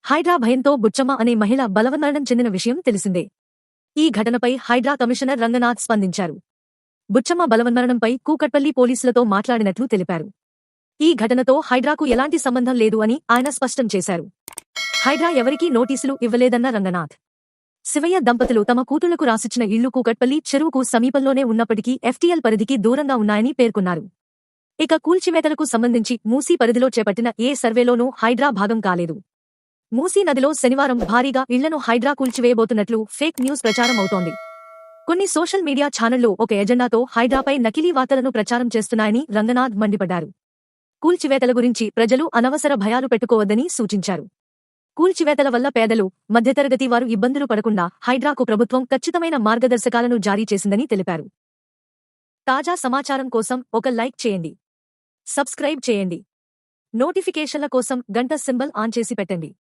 హైడ్రా భయంతో బుచ్చమ్మ అనే మహిళ బలవన్మరణం చెందిన విషయం తెలిసిందే. ఈ ఘటనపై హైడ్రా కమిషనర్ రంగనాథ్ స్పందించారు. బుచ్చమ్మ బలవన్మరణంపై కూకట్పల్లి పోలీసులతో మాట్లాడినట్లు తెలిపారు. ఈ ఘటనతో హైడ్రాకు ఎలాంటి సంబంధం లేదు అని ఆయన స్పష్టం చేశారు. హైడ్రా ఎవరికీ నోటీసులు ఇవ్వలేదన్న రంగనాథ్, శివయ్య దంపతులు తమ కూతుళ్లకు రాసిచ్చిన ఇళ్లు కూకట్పల్లి చెరువుకు సమీపంలోనే ఉన్నప్పటికీ ఎఫ్టీఎల్ పరిధికి దూరంగా ఉన్నాయని పేర్కొన్నారు. ఇక కూల్చివేతలకు సంబంధించి మూసీ పరిధిలో చేపట్టిన ఏ సర్వేలోనూ హైడ్రా భాగం కాలేదు. మూసీ నదిలో శనివారం భారీగా ఇళ్లను హైడ్రా కూల్చివేయబోతున్నట్లు ఫేక్ న్యూస్ ప్రచారం అవుతోంది. కొన్ని సోషల్ మీడియా ఛానళ్లు ఒక ఎజెండాతో హైడ్రాపై నకిలీ వార్తలను ప్రచారం చేస్తున్నాయని రంగనాథ్ మండిపడ్డారు. కూల్చివేతల గురించి ప్రజలు అనవసర భయాలు పెట్టుకోవద్దని సూచించారు. కూల్చివేతల వల్ల పేదలు, మధ్యతరగతి వారు ఇబ్బందులు పడకుండా హైడ్రాకు ప్రభుత్వం ఖచ్చితమైన మార్గదర్శకాలను జారీ చేసిందని తెలిపారు. తాజా సమాచారం కోసం ఒక లైక్ చేయండి, సబ్స్క్రైబ్ చేయండి, నోటిఫికేషన్ల కోసం గంట సింబల్ ఆన్ చేసి పెట్టండి.